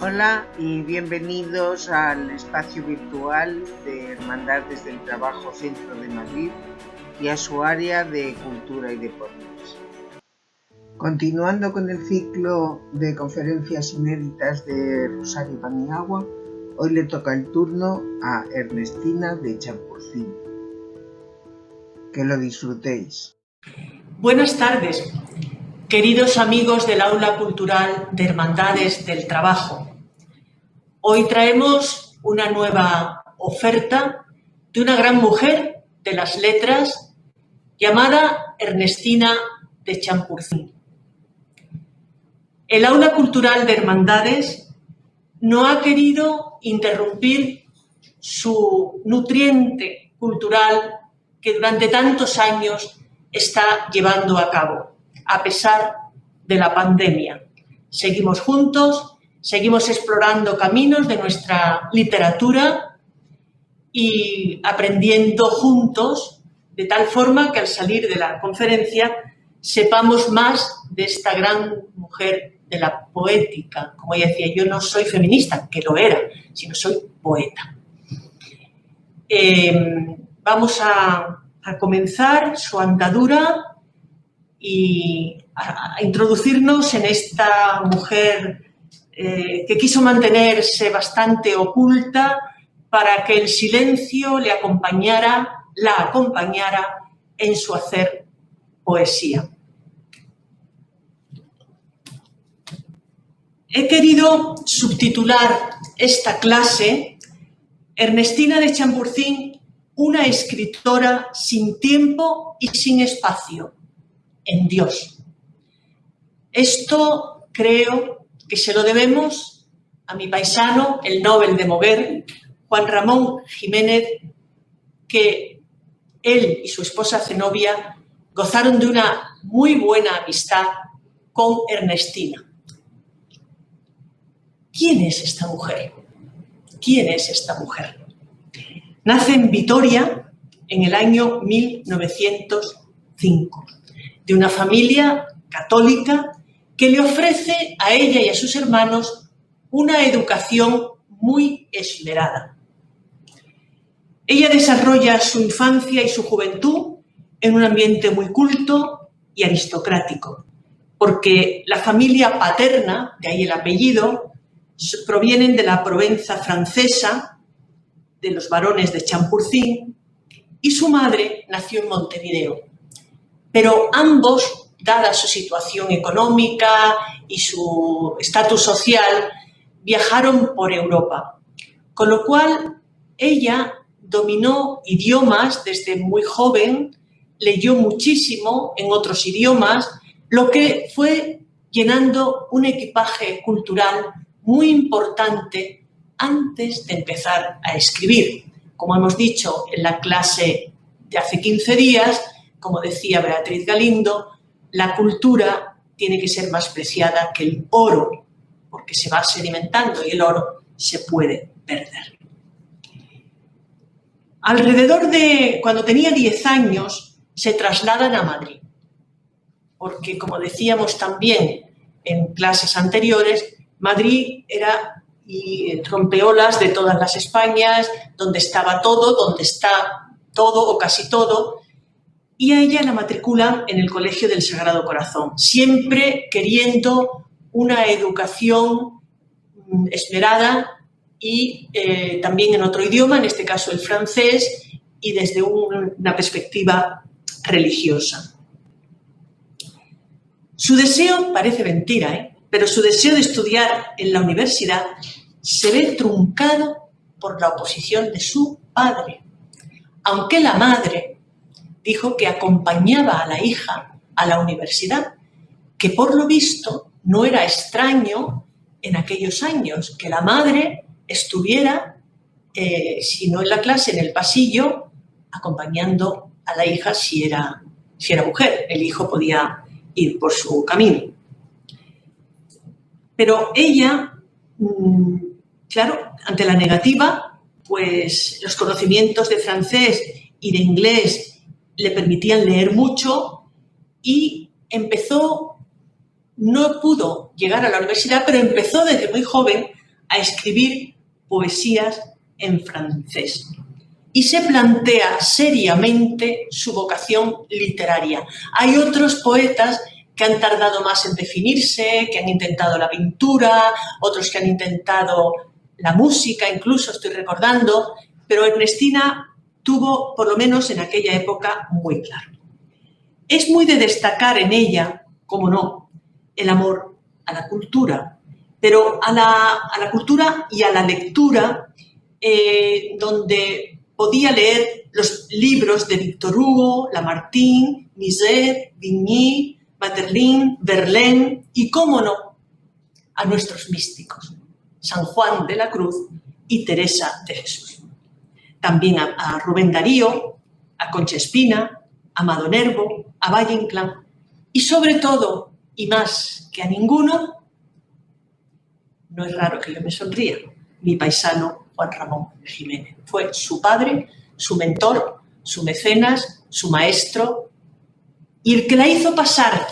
Hola y bienvenidos al espacio virtual de Hermandades del Trabajo Centro de Madrid y a su área de Cultura y Deportes. Continuando con el ciclo de conferencias inéditas de Rosario Paniagua, hoy le toca el turno a Ernestina de Champurcín. Que lo disfrutéis. Buenas tardes, queridos amigos del Aula Cultural de Hermandades del Trabajo. Hoy traemos una nueva oferta de una gran mujer de las letras llamada Ernestina de Champurcín. El Aula Cultural de Hermandades no ha querido interrumpir su nutriente cultural que durante tantos años está llevando a cabo, a pesar de la pandemia. Seguimos juntos, seguimos explorando caminos de nuestra literatura y aprendiendo juntos, de tal forma que al salir de la conferencia sepamos más de esta gran mujer de la poética. Como ella decía, yo no soy feminista, que lo era, sino soy poeta. Vamos a comenzar su andadura y a introducirnos en esta mujer que quiso mantenerse bastante oculta para que el silencio la acompañara en su hacer poesía. He querido subtitular esta clase Ernestina de Champurcín, una escritora sin tiempo y sin espacio, en Dios. Esto creo que se lo debemos a mi paisano, el Nobel de Moguer, Juan Ramón Jiménez, que él y su esposa Zenobia gozaron de una muy buena amistad con Ernestina. ¿Quién es esta mujer? ¿Quién es esta mujer? Nace en Vitoria en el año 1905, de una familia católica que le ofrece a ella y a sus hermanos una educación muy esmerada. Ella desarrolla su infancia y su juventud en un ambiente muy culto y aristocrático, porque la familia paterna, de ahí el apellido, provienen de la Provenza francesa, de los barones de Champurcín, y su madre nació en Montevideo. Pero ambos, dada su situación económica y su estatus social, viajaron por Europa, con lo cual ella dominó idiomas desde muy joven, leyó muchísimo en otros idiomas, lo que fue llenando un equipaje cultural muy importante antes de empezar a escribir. Como hemos dicho en la clase de hace 15 días, como decía Beatriz Galindo, la cultura tiene que ser más preciada que el oro, porque se va sedimentando y el oro se puede perder. Alrededor de cuando tenía 10 años, se trasladan a Madrid, porque, como decíamos también en clases anteriores, Madrid era y rompeolas de todas las Españas, donde estaba todo, donde está todo o casi todo, y a ella la matriculan en el Colegio del Sagrado Corazón, siempre queriendo una educación esmerada y también en otro idioma, en este caso el francés, y desde una perspectiva religiosa. Su deseo, parece mentira, pero su deseo de estudiar en la universidad se ve truncado por la oposición de su padre, aunque la madre dijo que acompañaba a la hija a la universidad, que por lo visto no era extraño en aquellos años que la madre estuviera, si no en la clase, en el pasillo, acompañando a la hija si era mujer. El hijo podía ir por su camino. Pero ella, claro, ante la negativa, pues los conocimientos de francés y de inglés le permitían leer mucho y empezó, no pudo llegar a la universidad, pero empezó desde muy joven a escribir poesías en francés y se plantea seriamente su vocación literaria. Hay otros poetas que han tardado más en definirse, que han intentado la pintura, otros que han intentado la música, incluso estoy recordando, pero Ernestina tuvo, por lo menos en aquella época, muy claro. Es muy de destacar en ella, cómo no, el amor a la cultura, pero a la cultura y a la lectura, donde podía leer los libros de Victor Hugo, Lamartine, Misset, Vigny, Maeterlinck, Verlaine y, cómo no, a nuestros místicos, San Juan de la Cruz y Teresa de Jesús. También a Rubén Darío, a Concha Espina, a Amado Nervo, a Valle Inclán y, sobre todo, y más que a ninguno, no es raro que yo me sonría, mi paisano Juan Ramón Jiménez. Fue su padre, su mentor, su mecenas, su maestro, y el que la hizo pasar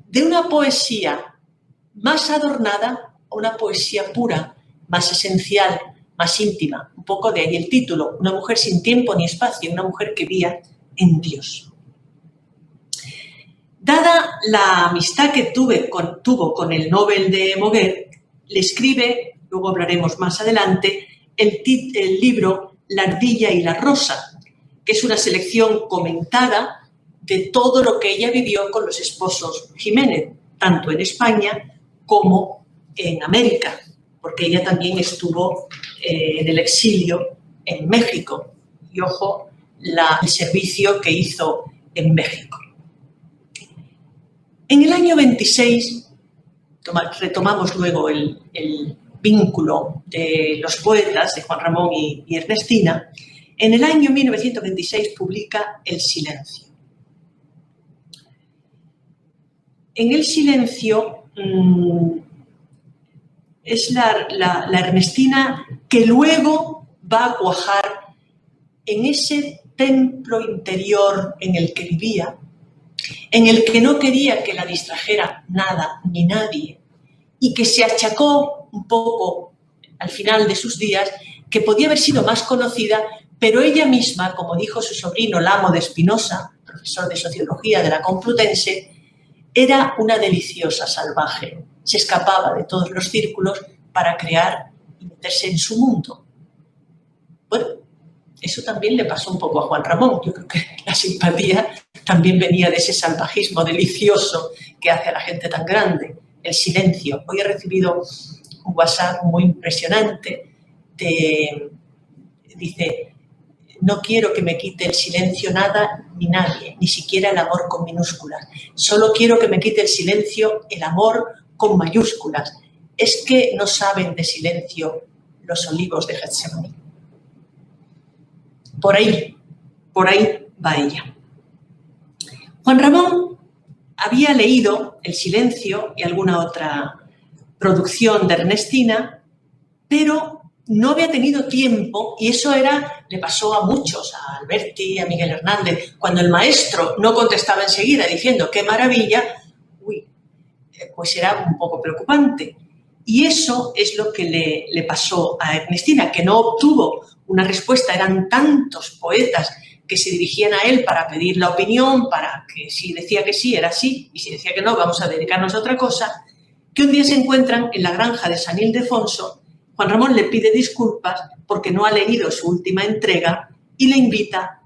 de una poesía más adornada a una poesía pura, más esencial, más íntima. Un poco de ahí el título, una mujer sin tiempo ni espacio, una mujer que vivía en Dios. Dada la amistad que tuvo con el Nobel de Moguer, le escribe, luego hablaremos más adelante, el libro La ardilla y la rosa, que es una selección comentada de todo lo que ella vivió con los esposos Jiménez, tanto en España como en América, porque ella también estuvo en el exilio en México. Y ojo, el servicio que hizo en México. En el año 26, retomamos luego el vínculo de los poetas, de Juan Ramón y Ernestina. En el año 1926 publica El silencio. En El silencio es la Ernestina que luego va a cuajar en ese templo interior en el que vivía, en el que no quería que la distrajera nada ni nadie, y que se achacó un poco al final de sus días que podía haber sido más conocida, pero ella misma, como dijo su sobrino Lamo de Espinosa, profesor de Sociología de la Complutense, era una deliciosa salvaje. Se escapaba de todos los círculos para crear y meterse en su mundo. Bueno, eso también le pasó un poco a Juan Ramón. Yo creo que la simpatía también venía de ese salvajismo delicioso que hace a la gente tan grande. El silencio. Hoy he recibido un WhatsApp muy impresionante. Dice, no quiero que me quite el silencio nada ni nadie, ni siquiera el amor con minúsculas. Solo quiero que me quite el silencio el amor con mayúsculas. Es que no saben de silencio los olivos de Getsemaní. Por ahí va ella. Juan Ramón había leído El silencio y alguna otra producción de Ernestina, pero no había tenido tiempo, y eso le pasó a muchos, a Alberti, a Miguel Hernández, cuando el maestro no contestaba enseguida diciendo ¡qué maravilla!, pues era un poco preocupante. Y eso es lo que le pasó a Ernestina, que no obtuvo una respuesta. Eran tantos poetas que se dirigían a él para pedir la opinión, para que si decía que sí, era sí, y si decía que no, vamos a dedicarnos a otra cosa, que un día se encuentran en la granja de San Ildefonso. Juan Ramón le pide disculpas porque no ha leído su última entrega y la invita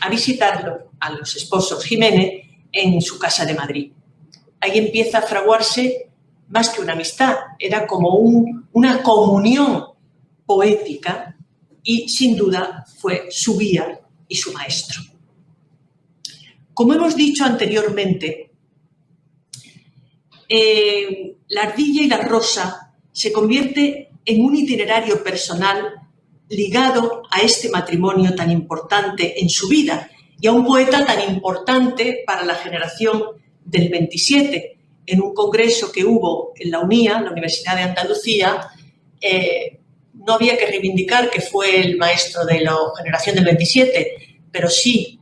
a visitarlo, a los esposos Jiménez, en su casa de Madrid. Ahí empieza a fraguarse más que una amistad, era como una comunión poética y sin duda fue su guía y su maestro. Como hemos dicho anteriormente, La ardilla y la rosa se convierte en un itinerario personal ligado a este matrimonio tan importante en su vida y a un poeta tan importante para la generación del 27. En un congreso que hubo en la UNIA, la Universidad de Andalucía, no había que reivindicar que fue el maestro de la generación del 27, pero sí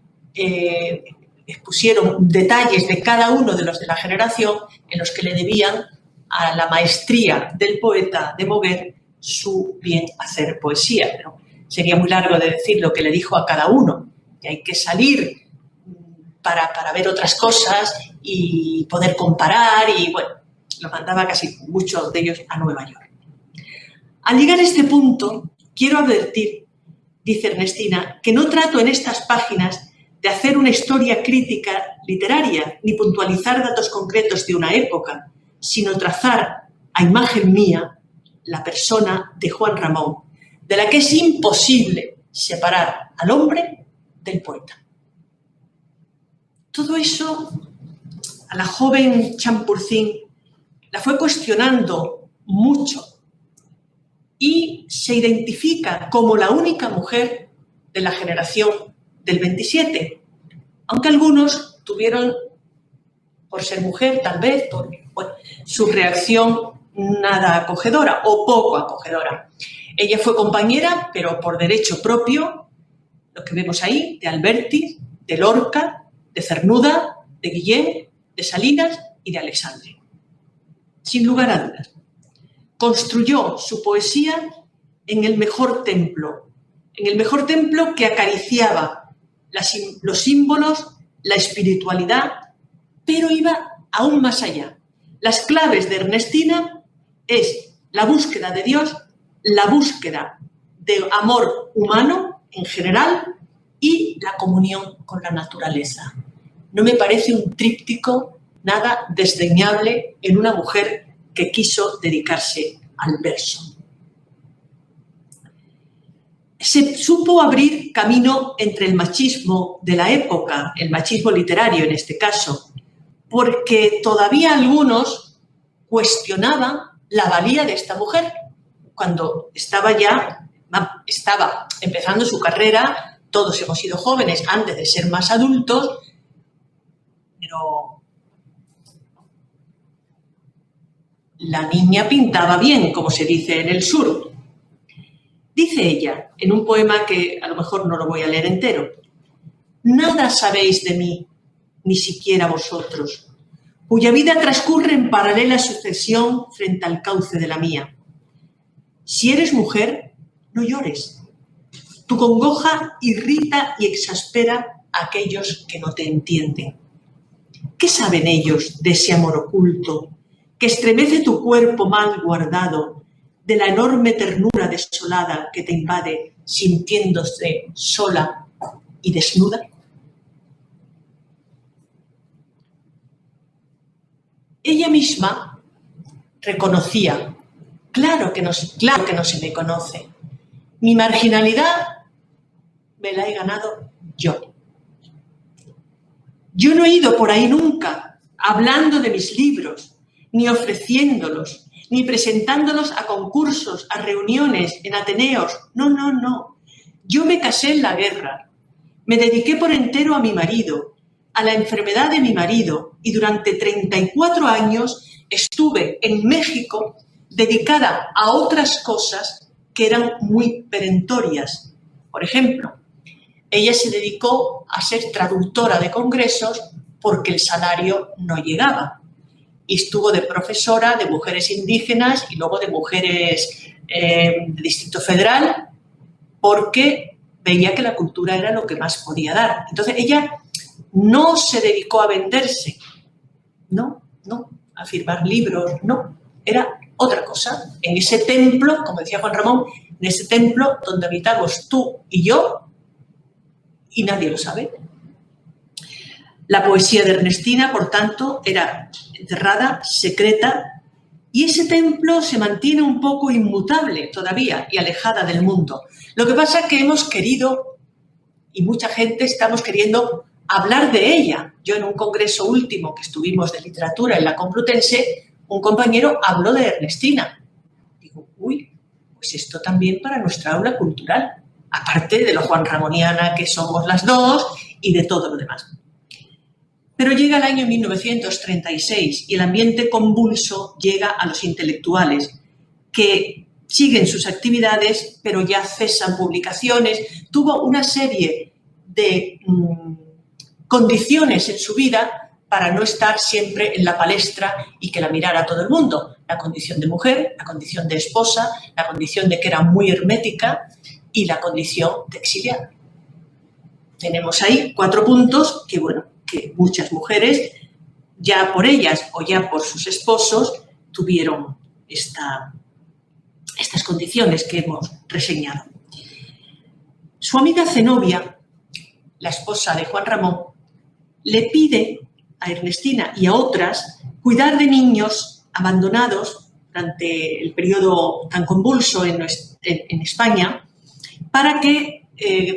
expusieron detalles de cada uno de los de la generación en los que le debían a la maestría del poeta de mover su bien hacer poesía. Pero sería muy largo de decir lo que le dijo a cada uno, que hay que salir para ver otras cosas y poder comparar, y bueno, lo mandaba casi muchos de ellos a Nueva York. Al llegar a este punto, quiero advertir, dice Ernestina, que no trato en estas páginas de hacer una historia crítica literaria ni puntualizar datos concretos de una época, sino trazar a imagen mía la persona de Juan Ramón, de la que es imposible separar al hombre del poeta. Todo eso a la joven Champurcín la fue cuestionando mucho y se identifica como la única mujer de la generación del 27, aunque algunos tuvieron, por ser mujer tal vez, su reacción nada acogedora o poco acogedora. Ella fue compañera, pero por derecho propio, lo que vemos ahí, de Alberti, de Lorca, de Cernuda, de Guillén, de Salinas y de Alexandre. Sin lugar a dudas. Construyó su poesía en el mejor templo que acariciaba los símbolos, la espiritualidad, pero iba aún más allá. Las claves de Ernestina es la búsqueda de Dios, la búsqueda de amor humano en general y la comunión con la naturaleza. No me parece un tríptico nada desdeñable en una mujer que quiso dedicarse al verso. Se supo abrir camino entre el machismo de la época, el machismo literario en este caso, porque todavía algunos cuestionaban la valía de esta mujer cuando estaba empezando su carrera. Todos hemos sido jóvenes antes de ser más adultos, pero la niña pintaba bien, como se dice en el sur. Dice ella, en un poema que a lo mejor no lo voy a leer entero: nada sabéis de mí, ni siquiera vosotros, cuya vida transcurre en paralela sucesión frente al cauce de la mía. Si eres mujer, no llores. Tu congoja irrita y exaspera a aquellos que no te entienden. ¿Qué saben ellos de ese amor oculto que estremece tu cuerpo mal guardado, de la enorme ternura desolada que te invade sintiéndose sola y desnuda? Ella misma reconocía, claro que no se me conoce. Mi marginalidad me la he ganado yo. Yo no he ido por ahí nunca hablando de mis libros, ni ofreciéndolos, ni presentándolos a concursos, a reuniones, en ateneos. No. Yo me casé en la guerra, me dediqué por entero a mi marido, a la enfermedad de mi marido, y durante 34 años estuve en México dedicada a otras cosas que eran muy perentorias. Por ejemplo, ella se dedicó a ser traductora de congresos porque el salario no llegaba. Y estuvo de profesora de mujeres indígenas y luego de mujeres de Distrito Federal, porque veía que la cultura era lo que más podía dar. Entonces ella no se dedicó a venderse, no, a firmar libros, no, era otra cosa. En ese templo, como decía Juan Ramón, en ese templo donde habitamos tú y yo, y nadie lo sabe. La poesía de Ernestina, por tanto, era encerrada, secreta, y ese templo se mantiene un poco inmutable todavía y alejada del mundo. Lo que pasa es que hemos querido, y mucha gente estamos queriendo, hablar de ella. Yo en un congreso último que estuvimos de literatura en la Complutense, un compañero habló de Ernestina. Digo, uy, pues esto también para nuestra aula cultural, aparte de lo Juan Ramoniana que somos las dos y de todo lo demás. Pero llega el año 1936 y el ambiente convulso llega a los intelectuales que siguen sus actividades, pero ya cesan publicaciones. Tuvo una serie de condiciones en su vida para no estar siempre en la palestra y que la mirara todo el mundo. La condición de mujer, la condición de esposa, la condición de que era muy hermética y la condición de exiliada. Tenemos ahí 4 puntos que, bueno, que muchas mujeres, ya por ellas o ya por sus esposos, tuvieron estas condiciones que hemos reseñado. Su amiga Zenobia, la esposa de Juan Ramón, le pide a Ernestina y a otras cuidar de niños abandonados durante el periodo tan convulso en España para que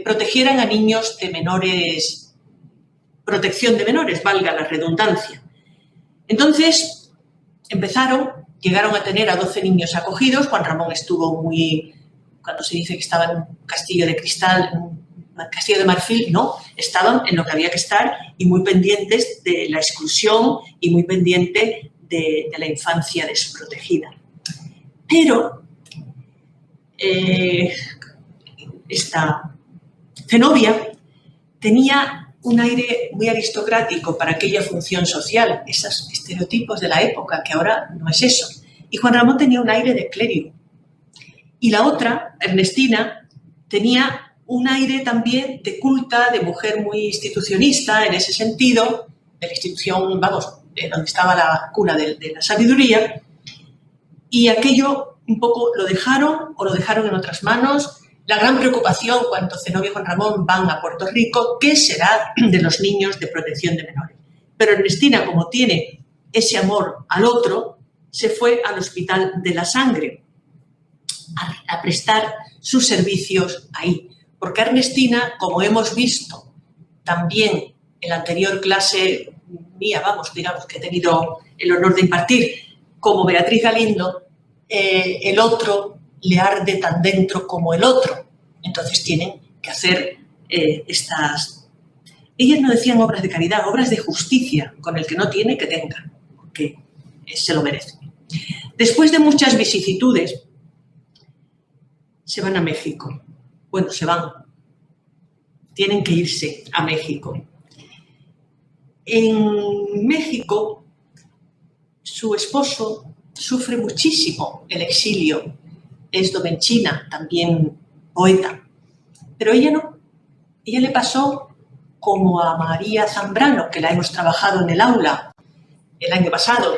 protegieran a niños de menores, protección de menores, valga la redundancia. Entonces llegaron a tener a 12 niños acogidos. Juan Ramón estuvo cuando se dice que estaba en un castillo de cristal, en un castillo de marfil, no, estaban en lo que había que estar y muy pendientes de la exclusión y muy pendiente de la infancia desprotegida. Pero esta Zenobia tenía un aire muy aristocrático para aquella función social, esos estereotipos de la época, que ahora no es eso. Y Juan Ramón tenía un aire de clérigo. Y la otra, Ernestina, tenía un aire también de culta, de mujer muy institucionista en ese sentido, de la institución, vamos, de donde estaba la cuna de la sabiduría, y aquello un poco lo dejaron en otras manos. La gran preocupación cuando Zenobia y Juan Ramón van a Puerto Rico, ¿qué será de los niños de protección de menores? Pero Ernestina, como tiene ese amor al otro, se fue al Hospital de la Sangre a prestar sus servicios ahí. Porque Ernestina, como hemos visto también en la anterior clase mía, digamos que he tenido el honor de impartir, como Beatriz Galindo, el otro le arde tan dentro como el otro. Entonces tienen que hacer estas... Ellas no decían obras de caridad, obras de justicia, con el que no tiene que tenga, porque se lo merece. Después de muchas vicisitudes, se van a México. Bueno, se van. Tienen que irse a México. En México, su esposo sufre muchísimo el exilio. Es domenchina, también poeta. Pero ella no. Ella le pasó como a María Zambrano, que la hemos trabajado en el aula el año pasado,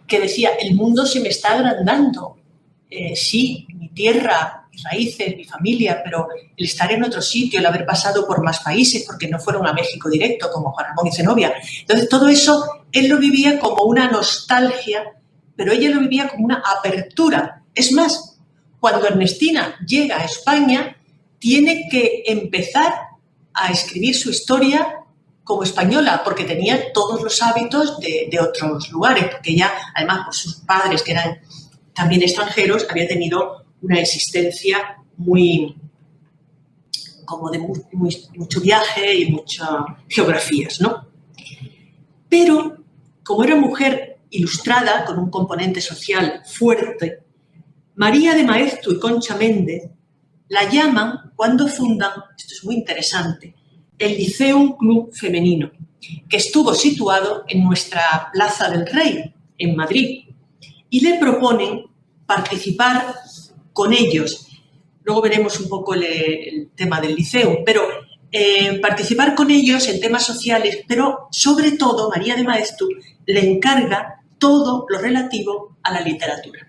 que decía, el mundo se me está agrandando. Sí, mi tierra, mis raíces, mi familia, pero el estar en otro sitio, el haber pasado por más países, porque no fueron a México directo, como Juan Ramón y Zenobia. Entonces, todo eso, él lo vivía como una nostalgia, pero ella lo vivía como una apertura. Es más, cuando Ernestina llega a España, tiene que empezar a escribir su historia como española, porque tenía todos los hábitos de otros lugares, porque ella, además, por sus padres, que eran también extranjeros, había tenido una existencia como de mucho viaje y muchas geografías, ¿no? Pero, como era mujer ilustrada, con un componente social fuerte, María de Maeztu y Concha Méndez la llaman cuando fundan, esto es muy interesante, el Liceum Club Femenino, que estuvo situado en nuestra Plaza del Rey, en Madrid, y le proponen participar con ellos. Luego veremos un poco el tema del Liceum, pero participar con ellos en temas sociales, pero sobre todo María de Maeztu le encarga todo lo relativo a la literatura.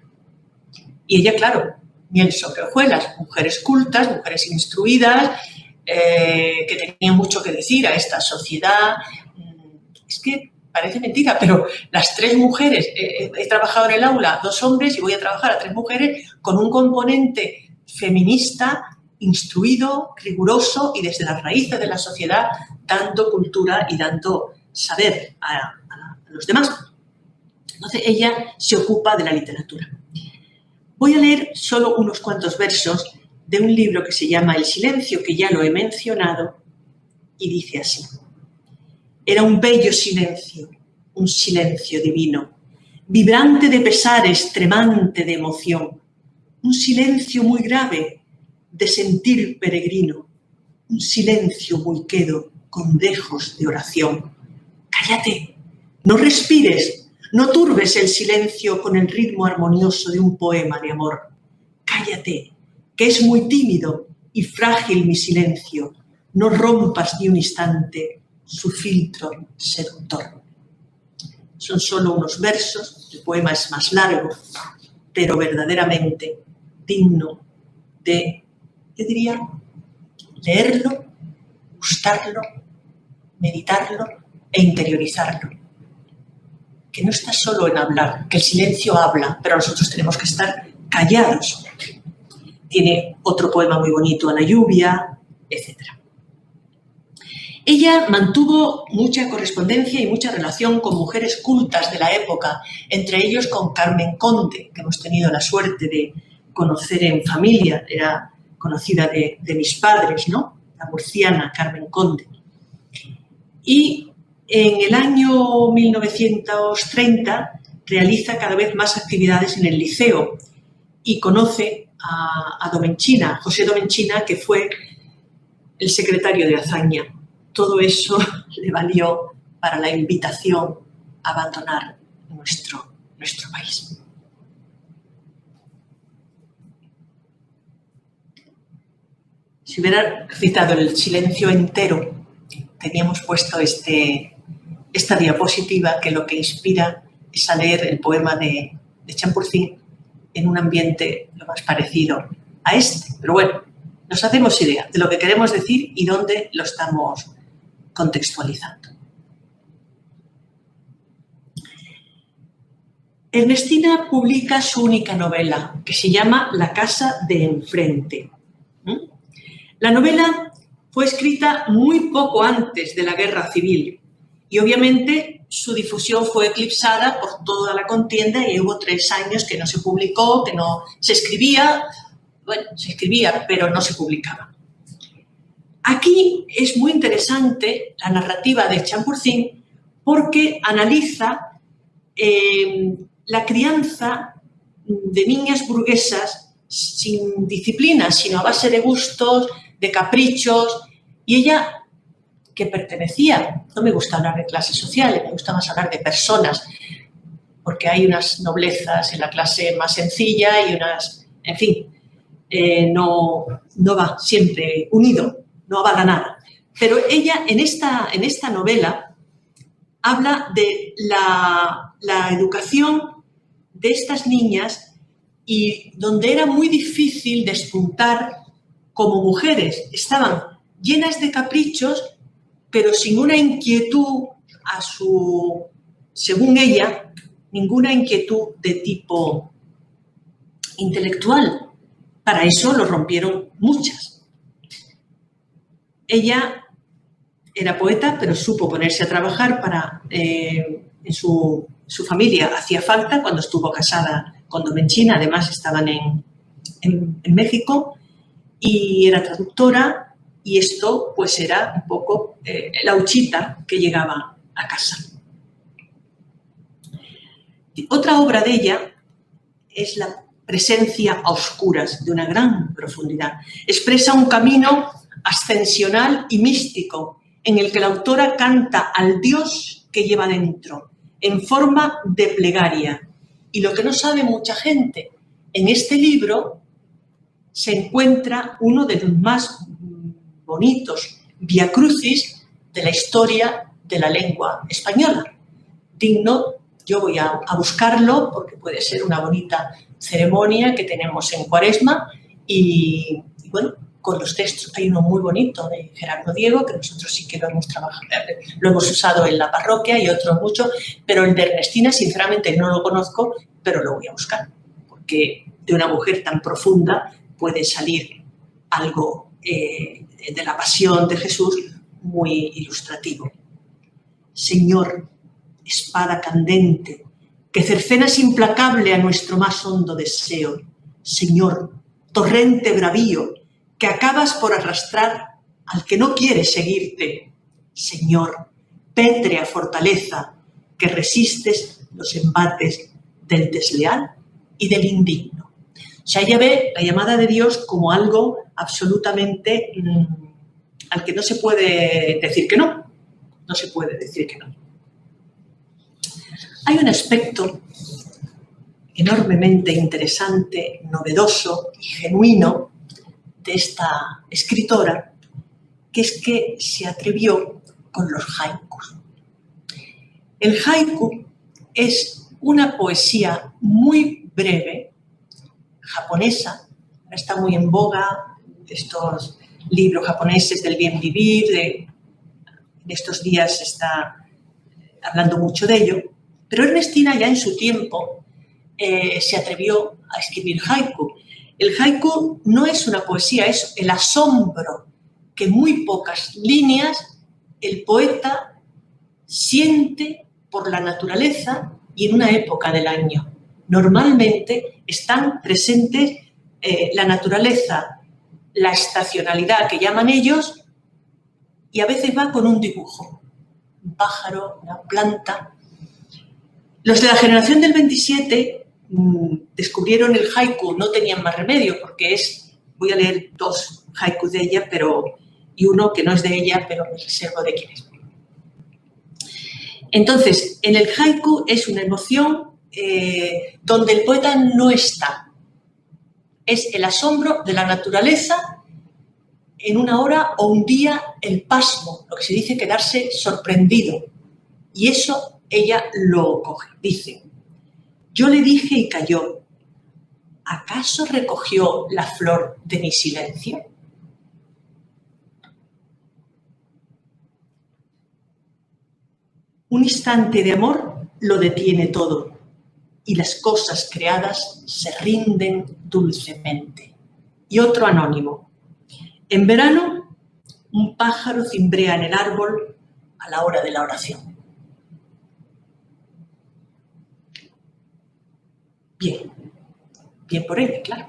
Y ella, claro, miel sobre hojuelas, mujeres cultas, mujeres instruidas, que tenían mucho que decir a esta sociedad. Es que parece mentira, pero las 3 mujeres, he trabajado en el aula 2 hombres y voy a trabajar a 3 mujeres con un componente feminista, instruido, riguroso y desde las raíces de la sociedad dando cultura y dando saber a los demás. Entonces ella se ocupa de la literatura. Voy a leer solo unos cuantos versos de un libro que se llama El silencio, que ya lo he mencionado, y dice así. Era un bello silencio, un silencio divino, vibrante de pesares, tremante de emoción, un silencio muy grave de sentir peregrino, un silencio muy quedo con dejos de oración. Cállate, No respires, no turbes el silencio con el ritmo armonioso de un poema de amor. Cállate, que es muy tímido y frágil mi silencio. No rompas ni un instante su filtro seductor. Son solo unos versos, el poema es más largo, pero verdaderamente digno de, yo diría, leerlo, gustarlo, meditarlo e interiorizarlo. Que no está solo en hablar, que el silencio habla, pero nosotros tenemos que estar callados. Tiene otro poema muy bonito, A la lluvia, etc. Ella mantuvo mucha correspondencia y mucha relación con mujeres cultas de la época, entre ellos con Carmen Conde, que hemos tenido la suerte de conocer en familia, era conocida de mis padres, ¿no? La murciana Carmen Conde. Y en el año 1930 realiza cada vez más actividades en el liceo y conoce a Domenchina, José Domenchina, que fue el secretario de Azaña. Todo eso le valió para la invitación a abandonar nuestro país. Si hubiera citado el silencio entero, teníamos puesto esta diapositiva que lo que inspira es a leer el poema de Champurcí en un ambiente lo más parecido a este. Pero bueno, nos hacemos idea de lo que queremos decir y dónde lo estamos contextualizando. Ernestina publica su única novela, que se llama La casa de enfrente. La novela fue escrita muy poco antes de la Guerra Civil y obviamente su difusión fue eclipsada por toda la contienda y hubo 3 años que no se publicó, que no se escribía, bueno, se escribía, pero no se publicaba. Aquí es muy interesante la narrativa de Champurcí porque analiza la crianza de niñas burguesas sin disciplina, sino a base de gustos, de caprichos, y ella, que pertenecía, no me gusta hablar de clases sociales, me gusta más hablar de personas, porque hay unas noblezas en la clase más sencilla y unas, en fin, no va siempre unido, no avala nada. Pero ella en esta novela habla de la educación de estas niñas y donde era muy difícil despuntar como mujeres. Estaban llenas de caprichos, pero sin una inquietud según ella, ninguna inquietud de tipo intelectual. Para eso lo rompieron muchas. Ella era poeta, pero supo ponerse a trabajar en su familia. Hacía falta cuando estuvo casada con Domenchina, además estaban en México, y era traductora, y esto pues era un poco la huchita que llegaba a casa. Otra obra de ella es La presencia a oscuras, de una gran profundidad. Expresa un camino ascensional y místico en el que la autora canta al Dios que lleva dentro, en forma de plegaria. Y lo que no sabe mucha gente, en este libro se encuentra uno de los más bonitos viacrucis de la historia de la lengua española. Digno, yo voy a buscarlo porque puede ser una bonita ceremonia que tenemos en Cuaresma y bueno, con los textos. Hay uno muy bonito de Gerardo Diego, que nosotros sí que lo hemos trabajado, lo hemos usado en la parroquia, y otros mucho, pero el de Ernestina sinceramente no lo conozco, pero lo voy a buscar, porque de una mujer tan profunda puede salir algo de la pasión de Jesús muy ilustrativo. Señor, espada candente, que cercenas implacable a nuestro más hondo deseo. Señor, torrente bravío, que acabas por arrastrar al que no quiere seguirte. Señor, pétrea fortaleza, que resistes los embates del desleal y del indigno. O sea, ella ve la llamada de Dios como algo absolutamente al que no se puede decir que no. No se puede decir que no. Hay un aspecto enormemente interesante, novedoso y genuino de esta escritora, que es que se atrevió con los haikus. El haiku es una poesía muy breve, japonesa, está muy en boga, estos libros japoneses del bien vivir, en estos días se está hablando mucho de ello, pero Ernestina ya en su tiempo se atrevió a escribir haiku. El haiku no es una poesía, es el asombro que en muy pocas líneas el poeta siente por la naturaleza y en una época del año. Normalmente están presentes la naturaleza, la estacionalidad que llaman ellos, y a veces va con un dibujo, un pájaro, una planta. Los de la generación del 27 descubrieron el haiku, no tenían más remedio, porque voy a leer 2 haikus de ella, y uno que no es de ella, pero me reservo de quién es. Entonces, en el haiku es una emoción donde el poeta no está. Es el asombro de la naturaleza en una hora o un día, el pasmo, lo que se dice quedarse sorprendido. Y eso ella lo coge. Dice, yo le dije y calló, ¿acaso recogió la flor de mi silencio? Un instante de amor lo detiene todo y las cosas creadas se rinden dulcemente. Y otro anónimo. En verano, un pájaro cimbrea en el árbol a la hora de la oración. Bien, bien por él, claro.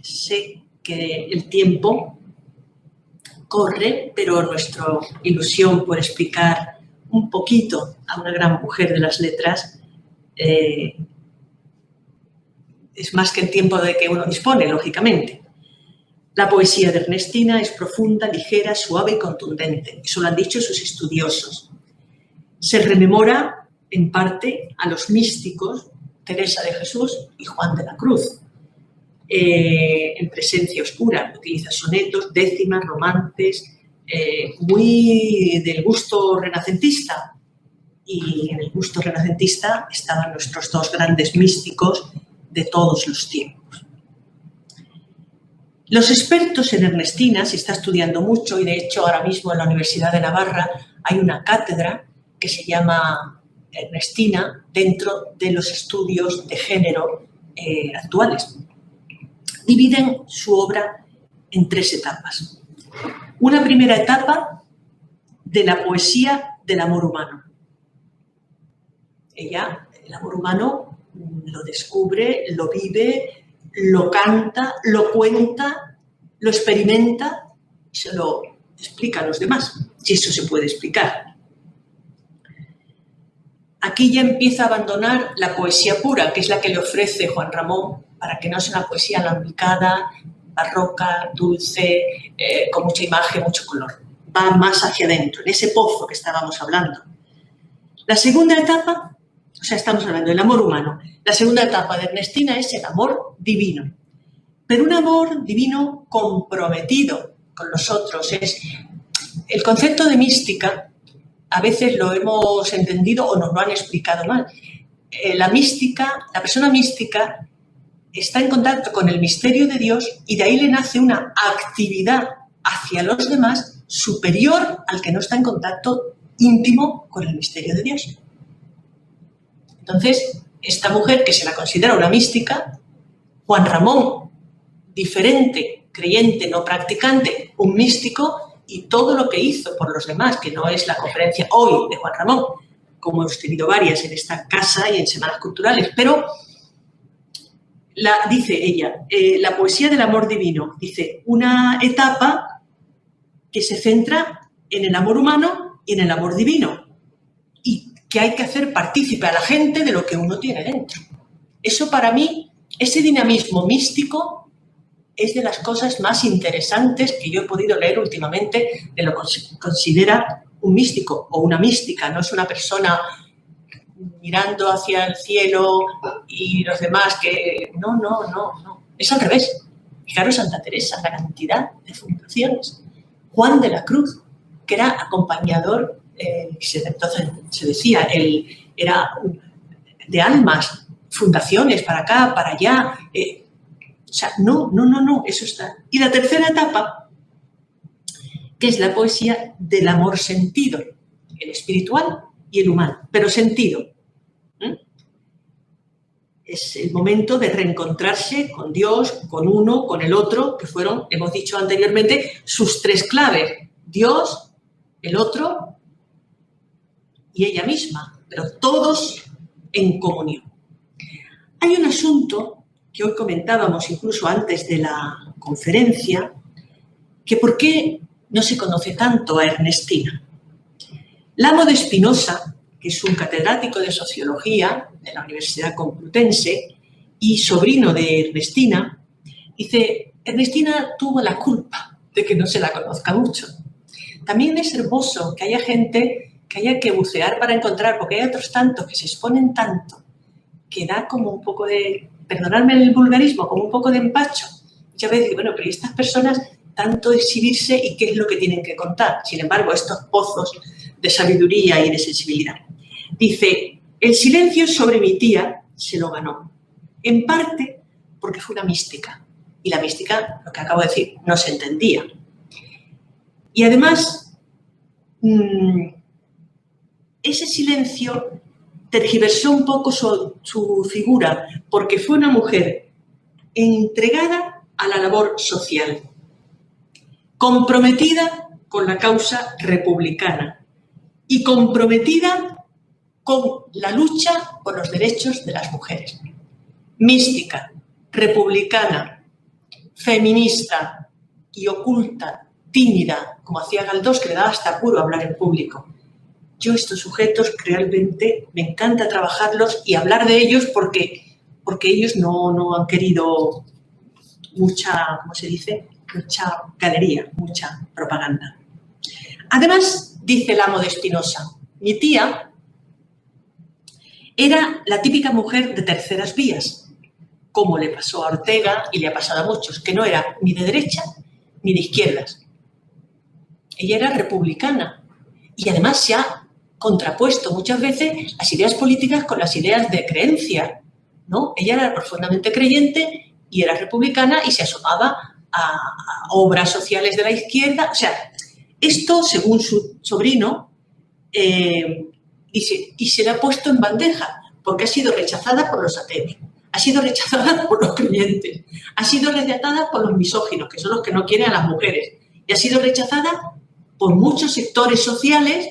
Sé que el tiempo corre, pero nuestra ilusión por explicar un poquito a una gran mujer de las letras es más que el tiempo de que uno dispone, lógicamente. La poesía de Ernestina es profunda, ligera, suave y contundente. Eso lo han dicho sus estudiosos. Se rememora, en parte, a los místicos Teresa de Jesús y Juan de la Cruz. En presencia oscura, utiliza sonetos, décimas, romances, muy del gusto renacentista. Y en el gusto renacentista estaban nuestros 2 grandes místicos de todos los tiempos. Los expertos en Ernestina se está estudiando mucho y de hecho ahora mismo en la Universidad de Navarra hay una cátedra que se llama Ernestina dentro de los estudios de género actuales. Dividen su obra en 3 etapas. Una primera etapa de la poesía del amor humano. Ella, el amor humano, lo descubre, lo vive, lo canta, lo cuenta, lo experimenta y se lo explica a los demás, si eso se puede explicar. Aquí ya empieza a abandonar la poesía pura, que es la que le ofrece Juan Ramón, para que no sea una poesía alambicada, barroca, dulce, con mucha imagen, mucho color. Va más hacia adentro, en ese pozo que estábamos hablando. La segunda etapa, o sea, estamos hablando del amor humano. La segunda etapa de Ernestina es el amor divino. Pero un amor divino comprometido con los otros. Es el concepto de mística, a veces lo hemos entendido o nos lo han explicado mal. La mística, la persona mística está en contacto con el misterio de Dios y de ahí le nace una actividad hacia los demás superior al que no está en contacto íntimo con el misterio de Dios. Entonces, esta mujer que se la considera una mística, Juan Ramón, diferente, creyente, no practicante, un místico, y todo lo que hizo por los demás, que no es la conferencia hoy de Juan Ramón, como hemos tenido varias en esta casa y en Semanas Culturales, pero dice ella, la poesía del amor divino, dice, una etapa que se centra en el amor humano y en el amor divino, y que hay que hacer partícipe a la gente de lo que uno tiene dentro. Eso para mí, ese dinamismo místico es de las cosas más interesantes que yo he podido leer últimamente de lo que se considera un místico o una mística, no es una persona mirando hacia el cielo y los demás que... No. Es al revés. Fijaros Santa Teresa, la cantidad de fundaciones. Juan de la Cruz, que era acompañador, entonces se decía, él era de almas, fundaciones para acá, para allá. O sea, no, eso está. Y la tercera etapa, que es la poesía del amor sentido, el espiritual y el humano, pero sentido. Es el momento de reencontrarse con Dios, con uno, con el otro, que fueron, hemos dicho anteriormente, sus tres claves. Dios, el otro y ella misma, pero todos en comunión. Hay un asunto que hoy comentábamos incluso antes de la conferencia, que por qué no se conoce tanto a Ernestina. Lamo de Spinoza, que es un catedrático de Sociología de la Universidad Complutense y sobrino de Ernestina, dice, Ernestina tuvo la culpa de que no se la conozca mucho. También es hermoso que haya gente que haya que bucear para encontrar, porque hay otros tantos que se exponen tanto, que da como un poco de, perdonadme el vulgarismo, como un poco de empacho. Muchas veces digo, bueno, pero estas personas tanto exhibirse y qué es lo que tienen que contar. Sin embargo, estos pozos de sabiduría y de sensibilidad. Dice, el silencio sobre mi tía se lo ganó, en parte porque fue una mística. Y la mística, lo que acabo de decir, no se entendía. Y además, ese silencio tergiversó un poco su figura, porque fue una mujer entregada a la labor social, comprometida con la causa republicana y comprometida con la lucha por los derechos de las mujeres. Mística, republicana, feminista y oculta, tímida, como hacía Galdós, que le daba hasta apuro hablar en público. Yo estos sujetos realmente me encanta trabajarlos y hablar de ellos porque ellos no han querido mucha, ¿cómo se dice? Mucha galería, mucha propaganda. Además, dice el amo de Spinoza, mi tía era la típica mujer de terceras vías, como le pasó a Ortega y le ha pasado a muchos, que no era ni de derecha ni de izquierdas. Ella era republicana y además se ha contrapuesto muchas veces las ideas políticas con las ideas de creencia, ¿no? Ella era profundamente creyente y era republicana y se asomaba a obras sociales de la izquierda. O sea, esto, según su sobrino, dice, y se le ha puesto en bandeja porque ha sido rechazada por los ateos, ha sido rechazada por los creyentes, ha sido rechazada por los misóginos, que son los que no quieren a las mujeres, y ha sido rechazada por muchos sectores sociales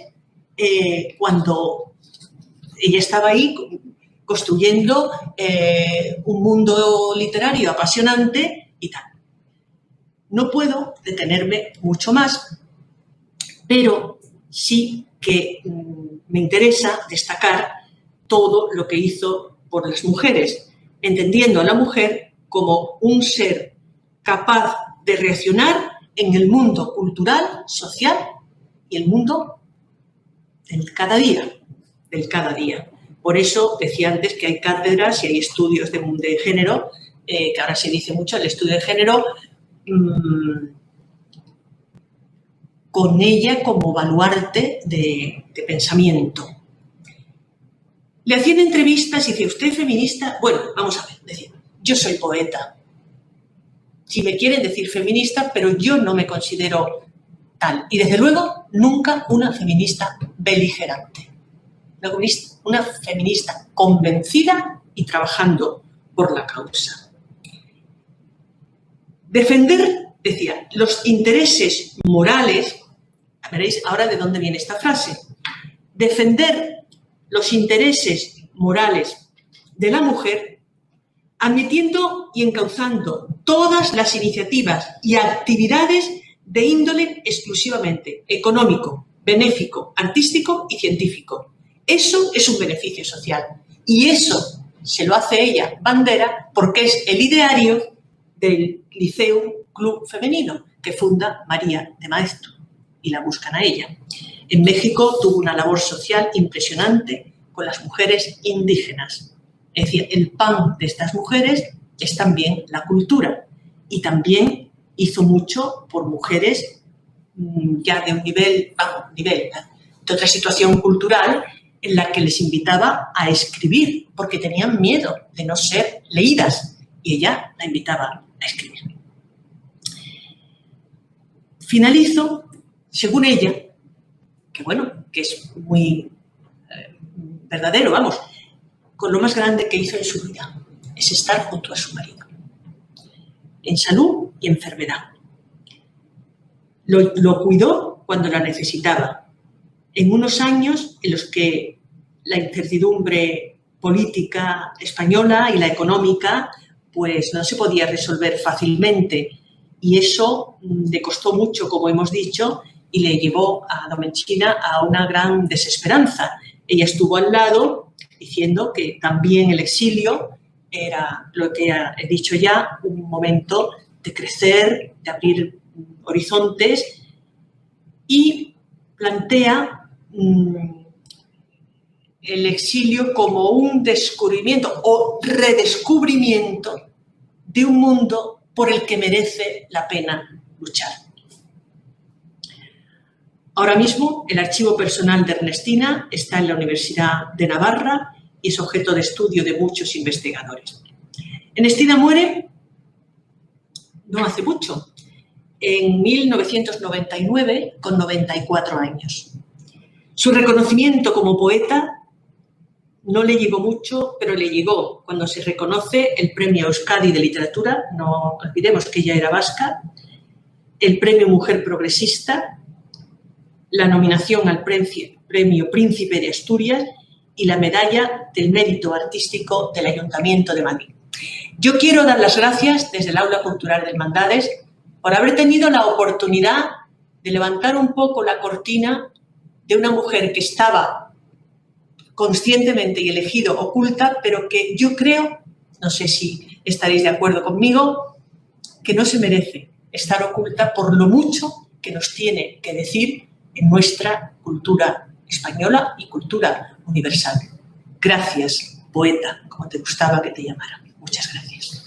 cuando ella estaba ahí construyendo un mundo literario apasionante y tal. No puedo detenerme mucho más, pero sí que me interesa destacar todo lo que hizo por las mujeres, entendiendo a la mujer como un ser capaz de reaccionar en el mundo cultural, social y el mundo del cada día. Por eso decía antes que hay cátedras y hay estudios de género, que ahora se dice mucho, el estudio de género, con ella como baluarte de pensamiento. Le hacían entrevistas y dice, ¿usted es feminista? Bueno, vamos a ver, decía, yo soy poeta. Si me quieren decir feminista, pero yo no me considero tal. Y desde luego, nunca una feminista beligerante. Una feminista convencida y trabajando por la causa. Defender, decía, los intereses morales, veréis ahora de dónde viene esta frase, defender los intereses morales de la mujer, admitiendo y encauzando todas las iniciativas y actividades de índole exclusivamente económico, benéfico, artístico y científico. Eso es un beneficio social y eso se lo hace ella bandera porque es el ideario del Liceum Club Femenino que funda María de Maeztu y la buscan a ella. En México tuvo una labor social impresionante con las mujeres indígenas. Es decir, el pan de estas mujeres es también la cultura, y también hizo mucho por mujeres ya de un nivel, de otra situación cultural, en la que les invitaba a escribir, porque tenían miedo de no ser leídas, y ella la invitaba a escribir. Finalizo, según ella, que es muy verdadero, con lo más grande que hizo en su vida, es estar junto a su marido, en salud y enfermedad. Lo cuidó cuando la necesitaba, en unos años en los que la incertidumbre política española y la económica pues no se podía resolver fácilmente, y eso le costó mucho, como hemos dicho, y le llevó a Domenchina a una gran desesperanza. Ella estuvo al lado diciendo que también el exilio era, lo que he dicho ya, un momento de crecer, de abrir horizontes, y plantea el exilio como un descubrimiento o redescubrimiento de un mundo por el que merece la pena luchar. Ahora mismo, el archivo personal de Ernestina está en la Universidad de Navarra y es objeto de estudio de muchos investigadores. Ernestina muere no hace mucho, en 1999, con 94 años. Su reconocimiento como poeta no le llegó mucho, pero le llegó cuando se reconoce el Premio Euskadi de Literatura, no olvidemos que ella era vasca, el Premio Mujer Progresista, la nominación al Premio Príncipe de Asturias y la Medalla del Mérito Artístico del Ayuntamiento de Madrid. Yo quiero dar las gracias desde el Aula Cultural de Hermandades por haber tenido la oportunidad de levantar un poco la cortina de una mujer que estaba conscientemente y elegido oculta, pero que yo creo, no sé si estaréis de acuerdo conmigo, que no se merece estar oculta por lo mucho que nos tiene que decir en nuestra cultura española y cultura universal. Gracias, poeta, como te gustaba que te llamaran. Muchas gracias.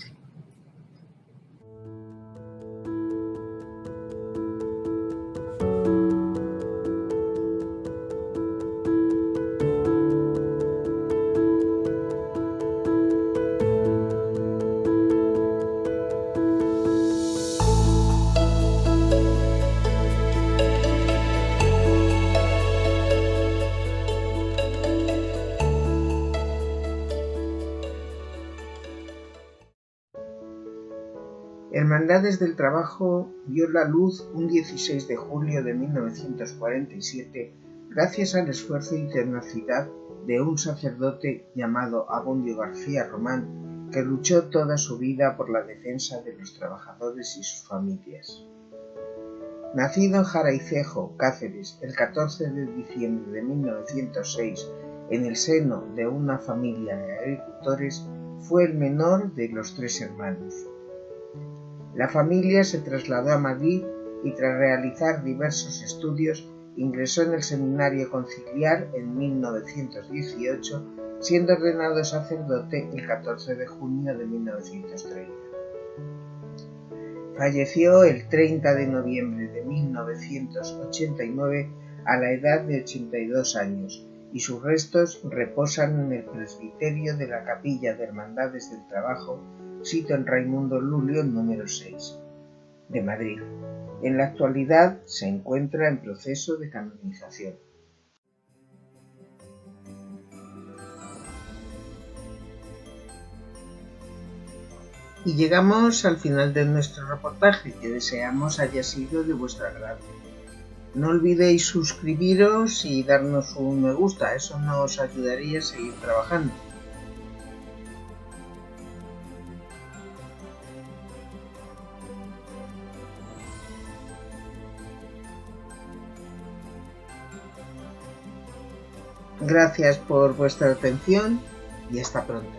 Hermandades del Trabajo vio la luz un 16 de julio de 1947 gracias al esfuerzo y tenacidad de un sacerdote llamado Abundio García Román, que luchó toda su vida por la defensa de los trabajadores y sus familias. Nacido en Jaraicejo, Cáceres, el 14 de diciembre de 1906, en el seno de una familia de agricultores, fue el menor de los 3 hermanos. La familia se trasladó a Madrid y tras realizar diversos estudios ingresó en el Seminario Conciliar en 1918, siendo ordenado sacerdote el 14 de junio de 1930. Falleció el 30 de noviembre de 1989 a la edad de 82 años y sus restos reposan en el presbiterio de la Capilla de Hermandades del Trabajo, sito en Raimundo Lulio número 6, de Madrid. En la actualidad se encuentra en proceso de canonización. Y llegamos al final de nuestro reportaje, que deseamos haya sido de vuestro agrado. No olvidéis suscribiros y darnos un me gusta, eso nos ayudaría a seguir trabajando. Gracias por vuestra atención y hasta pronto.